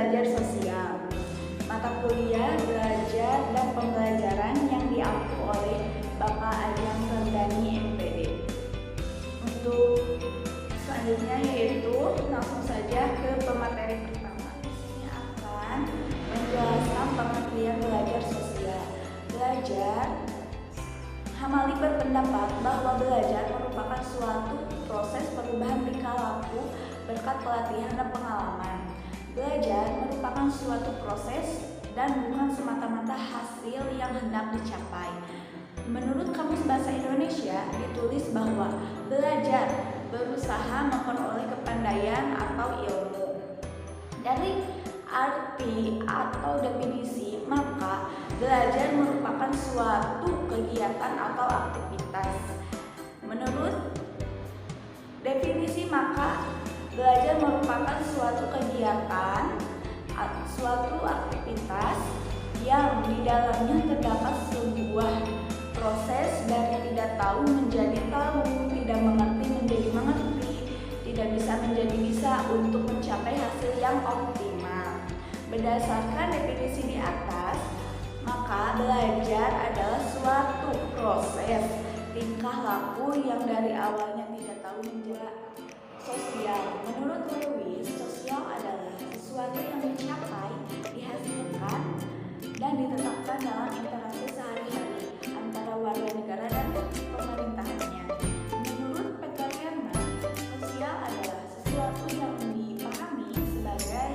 belajar sosial. Mata kuliah, belajar, dan pembelajaran yang diampu oleh Bapak Ajang Ramdhani MPD. Untuk selanjutnya yaitu langsung saja ke pemateri pertama. Ini akan menjelaskan pengertian belajar sosial. Belajar, Hamali berpendapat bahwa belajar merupakan suatu proses perubahan tingkah laku berkat pelatihan dan pengalaman. Belajar merupakan suatu proses dan bukan semata-mata hasil yang hendak dicapai. Menurut Kamus Bahasa Indonesia ditulis bahwa belajar berusaha memperoleh kepandaian atau ilmu. Dari arti atau definisi, maka belajar merupakan suatu kegiatan atau aktivitas. Menurut definisi, maka belajar merupakan suatu kegiatan, suatu aktivitas yang di dalamnya terdapat sebuah proses dari tidak tahu menjadi tahu, tidak mengerti menjadi mengerti, tidak bisa menjadi bisa untuk mencapai hasil yang optimal. Berdasarkan definisi di atas, maka belajar adalah suatu proses tingkah laku yang dari awalnya tidak tahu menjadi sosial. Menurut Lewis, sosial adalah sesuatu yang dicapai, dihasilkan, dan ditetapkan dalam interaksi sehari-hari antara warga negara dan pemerintahannya. Menurut Peter Herman, sosial adalah sesuatu yang dipahami sebagai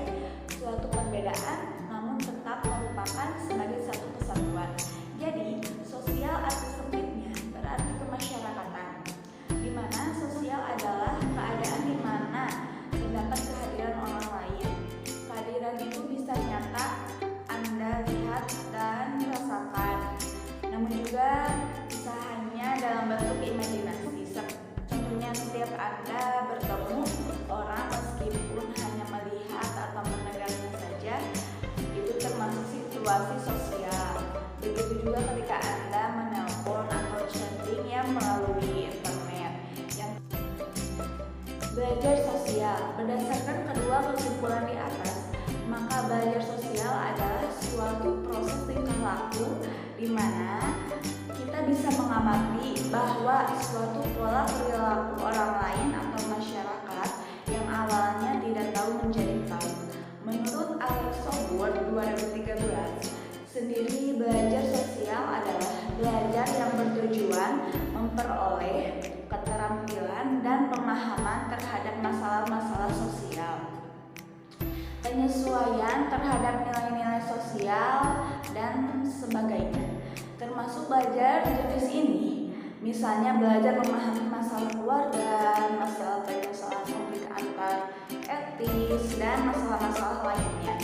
suatu perbedaan namun tetap merupakan sebagai satu kesatuan. Jadi, sosial arti sempitnya berarti kemasyarakatan, di mana sosial adalah keadaan di mana terdapat kehadiran orang lain. Kehadiran itu bisa nyata Anda lihat dan rasakan, namun juga bisa hanya dalam bentuk imajinasi. Contohnya, setiap Anda bertemu orang meskipun hanya melihat atau mendengarnya saja, itu termasuk situasi sosial. Begitu juga ketika Anda menelpon atau chatting yang melalui internet. Belajar sosial. Berdasarkan kedua kesimpulan di atas, maka belajar sosial adalah suatu proses tingkah laku di mana kita bisa mengamati bahwa suatu pola perilaku orang lain atau masyarakat yang awalnya tidak tahu menjadi tahu. Menurut Alex Sobor 2013 sendiri, belajar sosial adalah belajar yang bertujuan memperoleh keterampilan dan pemahaman terhadap masalah-masalah sosial, penyesuaian terhadap nilai-nilai sosial, dan sebagainya. Termasuk belajar jenis ini, misalnya belajar memahami masalah keluarga, masalah konflik antar etis, dan masalah-masalah lainnya.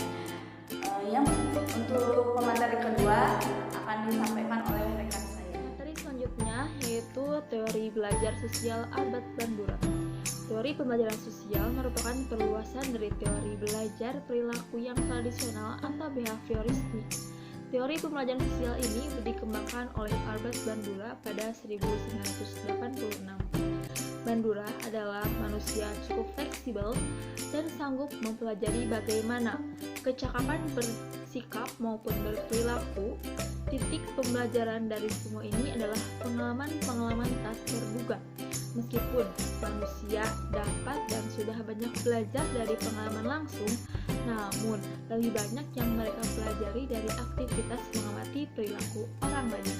Yang untuk pemateri kedua akan disampaikan oleh rekan saya. Materi selanjutnya yaitu teori belajar sosial Albert Bandura. Teori pembelajaran sosial merupakan perluasan dari teori belajar perilaku yang tradisional atau behavioristik. Teori pembelajaran sosial ini dikembangkan oleh Albert Bandura pada 1986. Bandura adalah manusia cukup fleksibel dan sanggup mempelajari bagaimana kecakapan bersikap maupun berperilaku. Titik pembelajaran dari semua ini adalah pengalaman-pengalaman tak terduga. Meskipun manusia dapat dan sudah banyak belajar dari pengalaman langsung, namun lebih banyak yang mereka pelajari dari aktivitas mengamati perilaku orang banyak.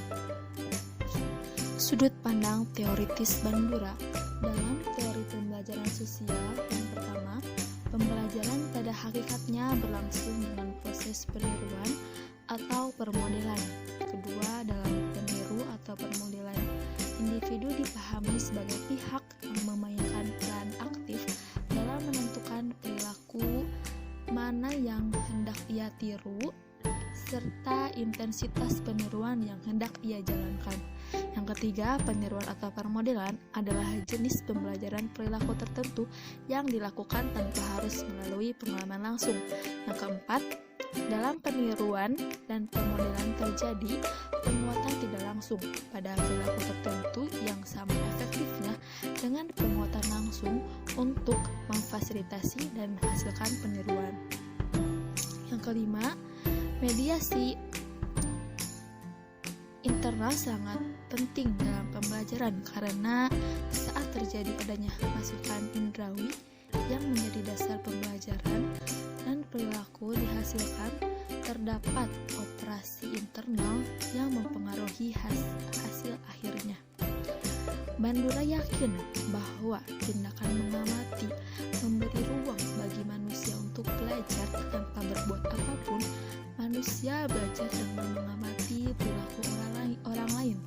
Sudut pandang teoritis Bandura. Dalam teori pembelajaran sosial, yang pertama, pembelajaran pada hakikatnya berlangsung dengan proses peniruan atau permodelan. Kedua, dalam peniru atau permodelan, individu dipahami sebagai pihak yang memainkan peran aktif dalam menentukan perilaku mana yang hendak ia tiru serta intensitas peniruan yang hendak ia jalankan. Yang ketiga, peniruan atau permodelan adalah jenis pembelajaran perilaku tertentu yang dilakukan tanpa harus melalui pengalaman langsung. Yang keempat, dalam peniruan dan permodelan terjadi penguatan tidak langsung pada perilaku tertentu yang sama efektifnya dengan penguatan langsung untuk memfasilitasi dan menghasilkan peniruan. kelima, mediasi internal sangat penting dalam pembelajaran karena saat terjadi adanya masukan indrawi yang menjadi dasar pembelajaran dan perilaku dihasilkan, terdapat operasi internal yang mempengaruhi hasil akhirnya. Bandura yakin bahwa tindakan mengamati memberi ruang bagi manusia untuk belajar tanpa berbuat apapun. Manusia belajar dengan mengamati perilaku orang lain.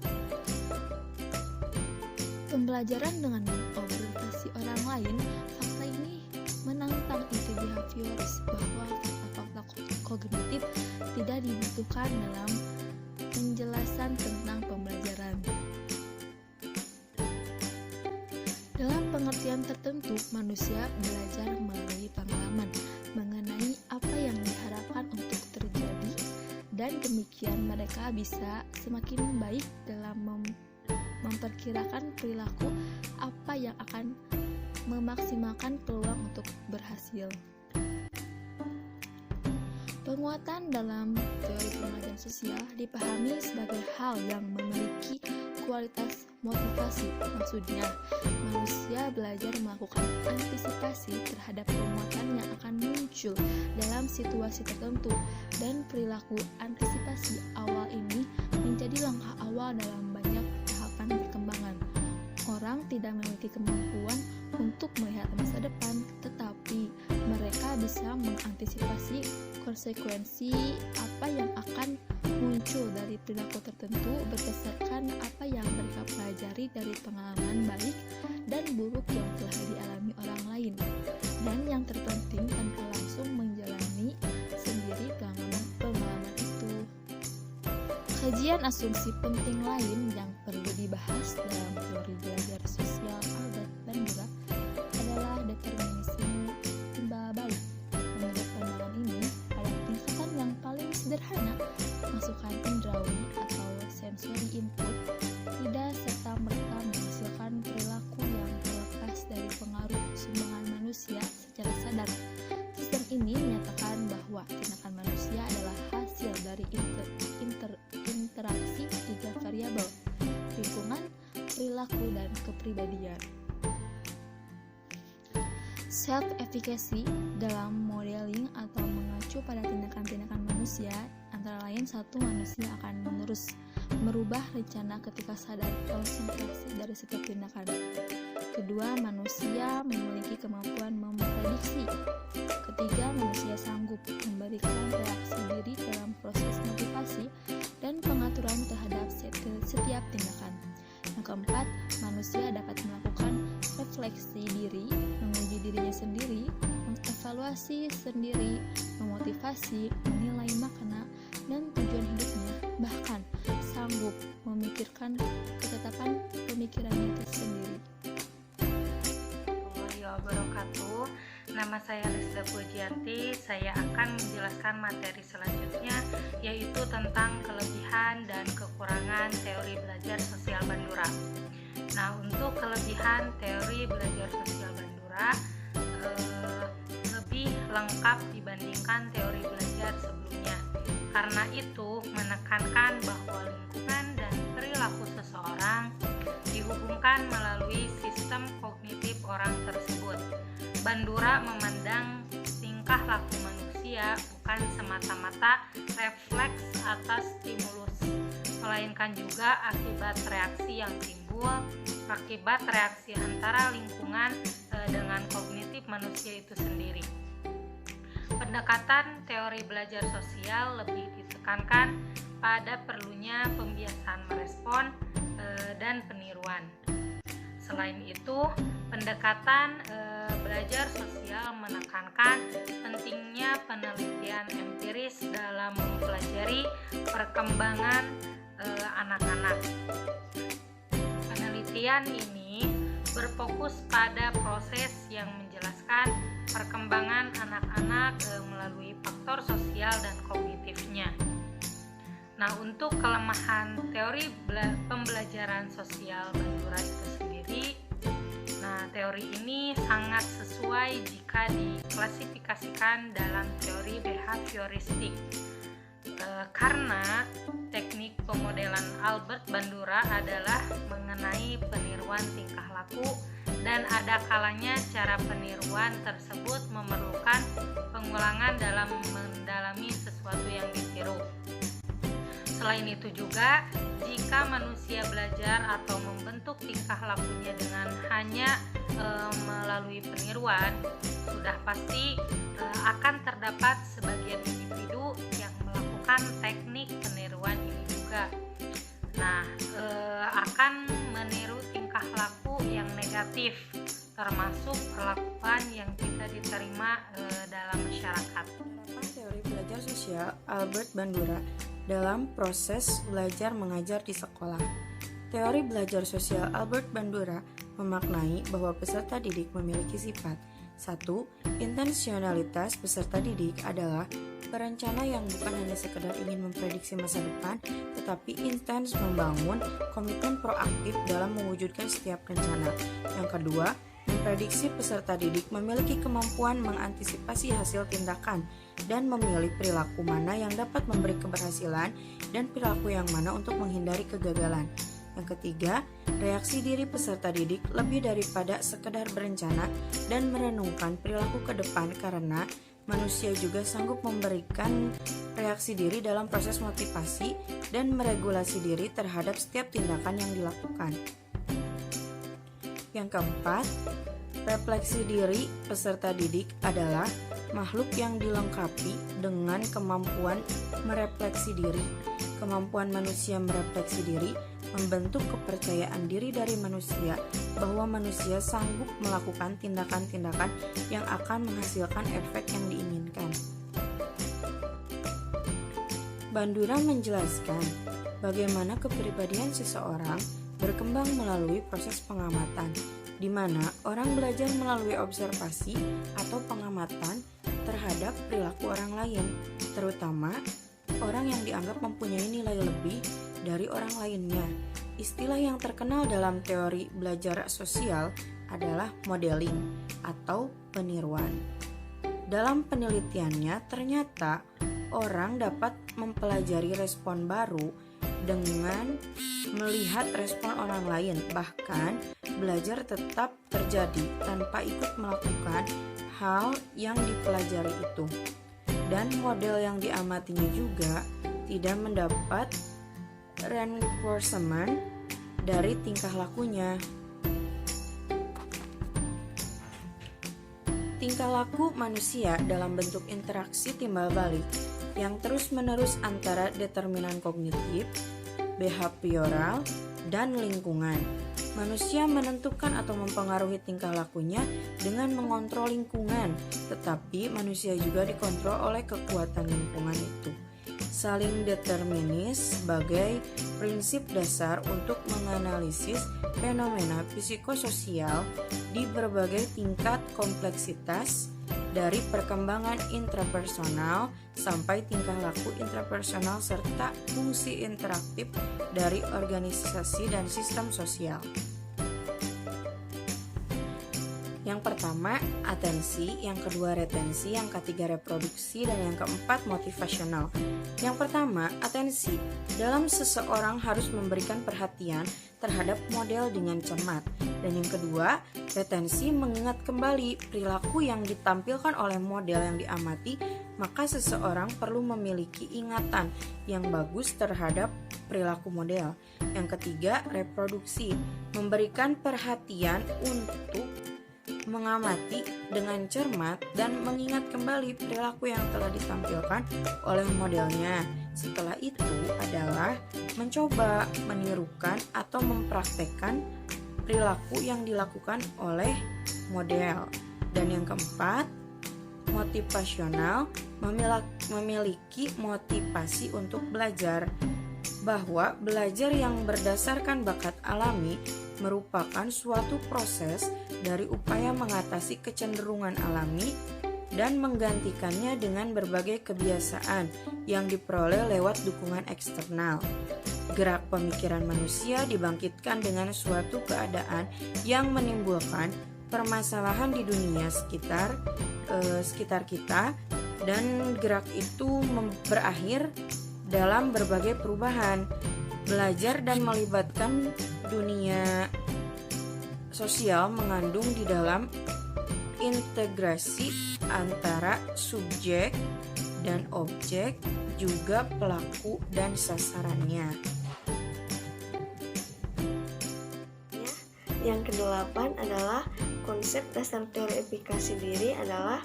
Pembelajaran dengan mengobservasi orang lain, fakta ini menantang ide behavioris bahwa fakta-fakta kognitif tidak dibutuhkan dalam penjelasan tentang pembelajaran. Dalam pengertian tertentu, manusia belajar melalui pengalaman mengenai apa yang diharapkan untuk terjadi, dan demikian mereka bisa semakin baik dalam memperkirakan perilaku apa yang akan memaksimalkan peluang untuk berhasil. Penguatan dalam teori pembelajaran sosial dipahami sebagai hal yang memiliki kualitas motivasi. Maksudnya, manusia belajar melakukan antisipasi terhadap penguatan yang akan muncul dalam situasi tertentu, dan perilaku antisipasi awal ini menjadi langkah awal dalam banyak tahapan perkembangan. Orang tidak memiliki kemampuan untuk melihat masa depan, tetapi mereka bisa mengantisipasi konsekuensi apa yang akan muncul dari perilaku tertentu berdasarkan apa yang mereka pelajari dari pengalaman baik dan buruk yang telah dialami orang lain, dan yang terpenting tanpa langsung menjalani sendiri pengalaman itu. Kajian asumsi penting lain yang perlu dibahas dalam teori belajar sosial Albert Bandura adalah determinisme timbal balik. Menurut pandangan ini, pada tingkatan yang paling sederhana, masukan indrawi atau sensory input tidak serta-merta menghasilkan perilaku yang terlepas dari pengaruh sumbangan manusia secara sadar. Sistem ini menyatakan bahwa tindakan manusia adalah hasil dari interaksi tiga variabel: lingkungan, perilaku, dan kepribadian. Self-efficacy dalam modeling atau mengacu pada tindakan-tindakan manusia, antara lain: satu, manusia akan merubah rencana ketika sadar konsentrasi dari setiap tindakan. Kedua, manusia memiliki kemampuan memprediksi. Ketiga, manusia sanggup memberikan reaksi diri dalam proses motivasi dan pengaturan terhadap setiap tindakan. Yang keempat, manusia dapat melakukan refleksi diri, menguji dirinya sendiri, mengevaluasi sendiri, memotivasi, menilai makna dan tujuan hidupnya, bahkan sanggup memikirkan ketetapan pemikirannya itu sendiri. Wabarakatuh. Nama saya Lisda Pujianti. Saya akan menjelaskan materi selanjutnya, yaitu tentang kelebihan dan kekurangan teori belajar sosial Bandura. Nah, untuk kelebihan teori belajar sosial Bandura lebih lengkap dibandingkan teori belajar sebelumnya. Karena itu menekankan bahwa lingkungan dan perilaku seseorang dihubungkan melalui sistem kognitif orang tersebut. Bandura memandang tingkah laku manusia bukan semata-mata refleks atas stimulus, melainkan juga akibat reaksi yang timbul akibat reaksi antara lingkungan dengan kognitif manusia itu sendiri. Pendekatan teori belajar sosial lebih ditekankan pada perlunya pembiasaan merespon dan peniruan. Selain itu, pendekatan belajar sosial menekankan pentingnya penelitian empiris dalam mempelajari perkembangan anak-anak. Penelitian ini berfokus pada proses yang menjelaskan perkembangan anak-anak melalui faktor sosial dan kognitifnya. Nah, untuk kelemahan teori pembelajaran sosial Bandura itu sendiri, nah teori ini sangat sesuai jika diklasifikasikan dalam teori behavior behavioristik. Karena teknik pemodelan Albert Bandura adalah mengenai peniruan tingkah laku, dan ada kalanya cara peniruan tersebut memerlukan pengulangan dalam mendalami sesuatu yang ditiru. Selain itu juga, jika manusia belajar atau membentuk tingkah lakunya dengan hanya melalui peniruan, sudah pasti akan terdapat sebagian individu yang melakukan teknik peniruan ini juga. Nah, akan meniru tingkah laku yang negatif, termasuk perlakuan yang tidak diterima dalam masyarakat. Penerapan teori belajar sosial Albert Bandura dalam proses belajar mengajar di sekolah. Teori belajar sosial Albert Bandura memaknai bahwa peserta didik memiliki sifat. 1. Intensionalitas peserta didik adalah berencana yang bukan hanya sekedar ingin memprediksi masa depan, tetapi intens membangun komitmen proaktif dalam mewujudkan setiap rencana. Yang kedua, memprediksi peserta didik memiliki kemampuan mengantisipasi hasil tindakan dan memilih perilaku mana yang dapat memberi keberhasilan dan perilaku yang mana untuk menghindari kegagalan. Yang ketiga, reaksi diri peserta didik lebih daripada sekedar berencana dan merenungkan perilaku ke depan, karena manusia juga sanggup memberikan reaksi diri dalam proses motivasi dan meregulasi diri terhadap setiap tindakan yang dilakukan. Yang keempat, refleksi diri peserta didik adalah makhluk yang dilengkapi dengan kemampuan merefleksi diri. Kemampuan manusia merefleksi diri membentuk kepercayaan diri dari manusia bahwa manusia sanggup melakukan tindakan-tindakan yang akan menghasilkan efek yang diinginkan. Bandura menjelaskan bagaimana kepribadian seseorang berkembang melalui proses pengamatan, di mana orang belajar melalui observasi atau pengamatan terhadap perilaku orang lain, terutama orang yang dianggap mempunyai nilai lebih dari orang lainnya. Istilah yang terkenal dalam teori belajar sosial adalah modeling atau peniruan. Dalam penelitiannya, ternyata orang dapat mempelajari respon baru dengan melihat respon orang lain, bahkan belajar tetap terjadi tanpa ikut melakukan hal yang dipelajari itu. Dan model yang diamatinya juga tidak mendapat reinforcement dari tingkah lakunya. Tingkah laku manusia dalam bentuk interaksi timbal balik yang terus-menerus antara determinan kognitif, behavioral, dan lingkungan. Manusia menentukan atau mempengaruhi tingkah lakunya dengan mengontrol lingkungan, tetapi manusia juga dikontrol oleh kekuatan lingkungan itu. Saling determinis sebagai prinsip dasar untuk menganalisis fenomena psikososial di berbagai tingkat kompleksitas, dari perkembangan intrapersonal sampai tingkah laku intrapersonal serta fungsi interaktif dari organisasi dan sistem sosial. Yang pertama, atensi, yang kedua retensi, yang ketiga reproduksi, dan yang keempat motivasional. Yang pertama, atensi. Dalam seseorang harus memberikan perhatian terhadap model dengan cermat. Dan yang kedua, retensi, mengingat kembali perilaku yang ditampilkan oleh model yang diamati, maka seseorang perlu memiliki ingatan yang bagus terhadap perilaku model. Yang ketiga, reproduksi, memberikan perhatian untuk mengamati dengan cermat dan mengingat kembali perilaku yang telah ditampilkan oleh modelnya. Setelah itu adalah mencoba menirukan atau mempraktekkan perilaku yang dilakukan oleh model. Dan yang keempat, motivasional, memiliki motivasi untuk belajar, bahwa belajar yang berdasarkan bakat alami merupakan suatu proses dari upaya mengatasi kecenderungan alami dan menggantikannya dengan berbagai kebiasaan yang diperoleh lewat dukungan eksternal. Gerak pemikiran manusia dibangkitkan dengan suatu keadaan yang menimbulkan permasalahan di dunia sekitar kita dan gerak itu berakhir dalam berbagai perubahan. Belajar dan melibatkan dunia sosial mengandung di dalam integrasi antara subjek dan objek, juga pelaku dan sasarannya. Yang kedelapan adalah konsep dasar teori efikasi diri adalah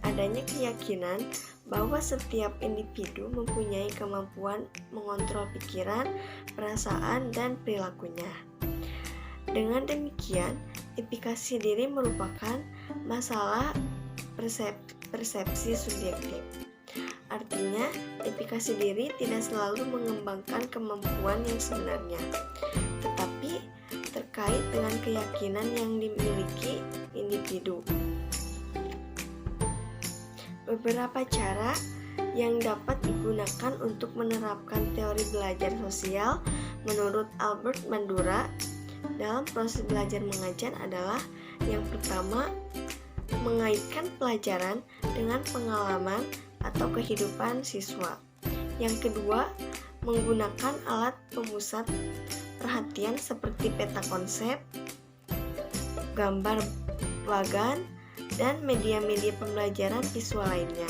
adanya keyakinan bahwa setiap individu mempunyai kemampuan mengontrol pikiran, perasaan, dan perilakunya. Dengan demikian, efikasi diri merupakan masalah persepsi subjektif. Artinya, efikasi diri tidak selalu mengembangkan kemampuan yang sebenarnya, tetapi terkait dengan keyakinan yang dimiliki individu. Beberapa cara yang dapat digunakan untuk menerapkan teori belajar sosial menurut Albert Bandura dalam proses belajar mengajar adalah: yang pertama, mengaitkan pelajaran dengan pengalaman atau kehidupan siswa. Yang kedua, menggunakan alat pemusat perhatian seperti peta konsep, gambar bagan, dan media-media pembelajaran visual lainnya.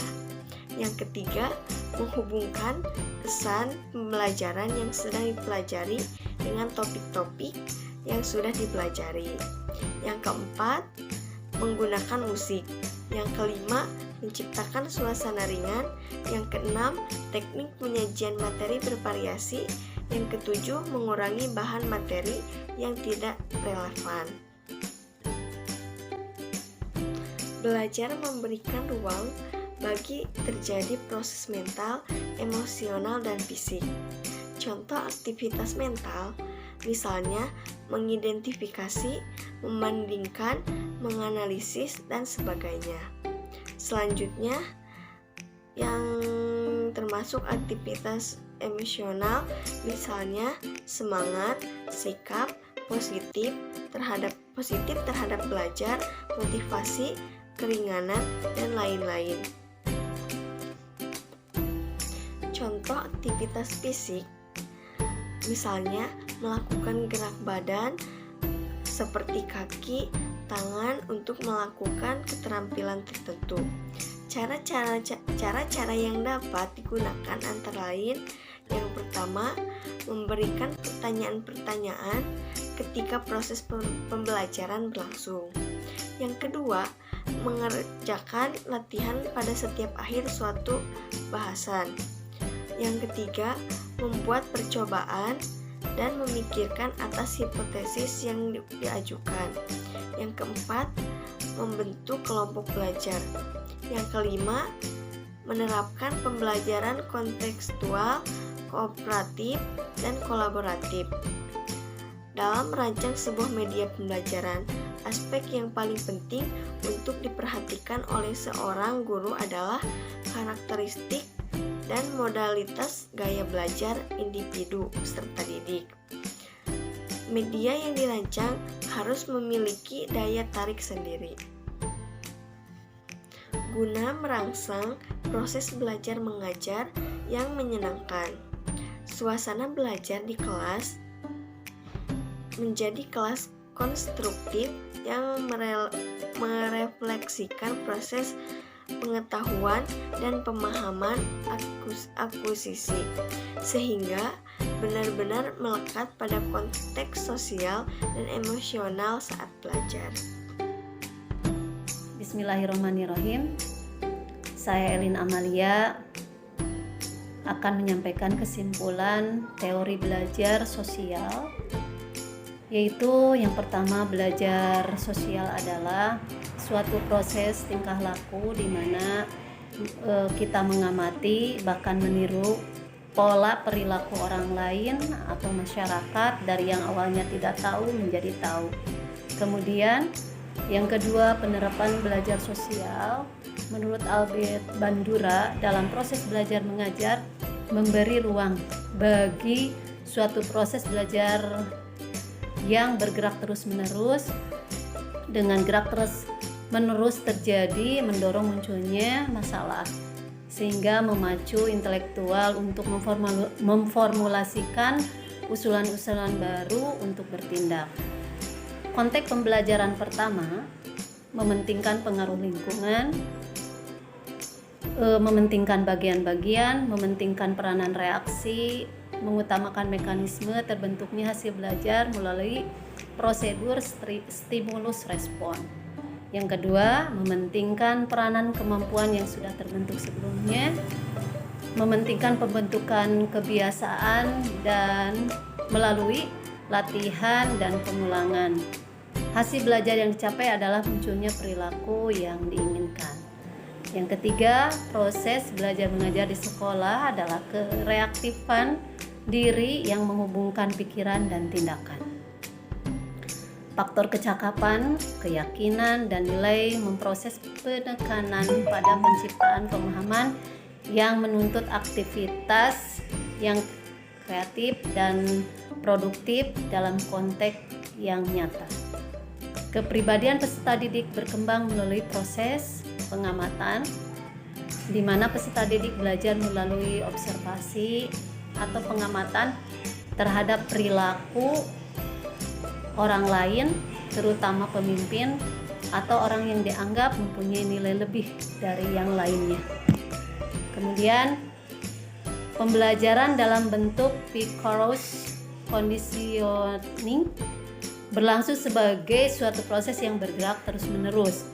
Yang ketiga, menghubungkan pesan pembelajaran yang sedang dipelajari dengan topik-topik yang sudah dipelajari. Yang keempat, menggunakan musik. Yang kelima, menciptakan suasana ringan. Yang keenam, teknik penyajian materi bervariasi. Yang ketujuh, mengurangi bahan materi yang tidak relevan. Belajar memberikan ruang bagi terjadi proses mental, emosional, dan fisik. Contoh aktivitas mental, misalnya mengidentifikasi, membandingkan, menganalisis, dan sebagainya. Selanjutnya, yang termasuk aktivitas emosional, misalnya semangat, sikap positif terhadap belajar, motivasi, keringanan, dan lain-lain. Contoh aktivitas fisik, misalnya melakukan gerak badan seperti kaki, tangan untuk melakukan keterampilan tertentu. Cara-cara yang dapat digunakan antara lain: yang pertama, memberikan pertanyaan-pertanyaan ketika proses pembelajaran berlangsung. Yang kedua, mengerjakan latihan pada setiap akhir suatu bahasan. Yang ketiga, membuat percobaan dan memikirkan atas hipotesis yang diajukan. Yang keempat, membentuk kelompok belajar. Yang kelima, menerapkan pembelajaran kontekstual, kooperatif, dan kolaboratif. Dalam merancang sebuah media pembelajaran, aspek yang paling penting untuk diperhatikan oleh seorang guru adalah karakteristik dan modalitas gaya belajar individu peserta didik. Media yang dirancang harus memiliki daya tarik sendiri. Guna merangsang proses belajar mengajar yang menyenangkan, suasana belajar di kelas menjadi kelas konstruktif yang merefleksikan proses pengetahuan dan pemahaman akuisisi, sehingga benar-benar melekat pada konteks sosial dan emosional saat belajar. Bismillahirrahmanirrahim. Saya Elin Amalia akan menyampaikan kesimpulan teori belajar sosial, yaitu yang pertama, belajar sosial adalah suatu proses tingkah laku di mana kita mengamati bahkan meniru pola perilaku orang lain atau masyarakat dari yang awalnya tidak tahu menjadi tahu. Kemudian yang kedua, penerapan belajar sosial menurut Albert Bandura dalam proses belajar mengajar memberi ruang bagi suatu proses belajar yang bergerak terus-menerus. Dengan gerak terus-menerus terjadi mendorong munculnya masalah. sehingga memacu intelektual untuk memformulasikan usulan-usulan baru untuk bertindak. Konteks pembelajaran pertama mementingkan pengaruh lingkungan, mementingkan bagian-bagian, mementingkan peranan reaksi, mengutamakan mekanisme terbentuknya hasil belajar melalui prosedur stimulus respon. Yang kedua, mementingkan peranan kemampuan yang sudah terbentuk sebelumnya, mementingkan pembentukan kebiasaan dan melalui latihan dan pengulangan. Hasil belajar yang dicapai adalah munculnya perilaku yang diinginkan. Yang ketiga, proses belajar mengajar di sekolah adalah kereaktifan diri yang menghubungkan pikiran dan tindakan. Faktor kecakapan, keyakinan, dan nilai memproses penekanan pada penciptaan pemahaman yang menuntut aktivitas yang kreatif dan produktif dalam konteks yang nyata. Kepribadian peserta didik berkembang melalui proses pengamatan, di mana peserta didik belajar melalui observasi atau pengamatan terhadap perilaku orang lain, terutama pemimpin atau orang yang dianggap mempunyai nilai lebih dari yang lainnya. Kemudian, pembelajaran dalam bentuk vigorous conditioning berlangsung sebagai suatu proses yang bergerak terus-menerus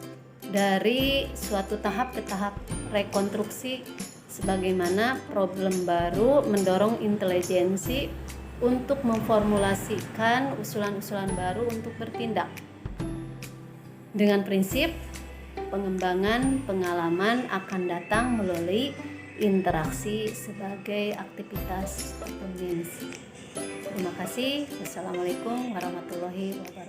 dari suatu tahap ke tahap rekonstruksi, sebagaimana problem baru mendorong intelijensi untuk memformulasikan usulan-usulan baru untuk bertindak. Dengan prinsip pengembangan pengalaman akan datang melalui interaksi sebagai aktivitas atau means. Terima kasih. Wassalamualaikum warahmatullahi wabarakatuh.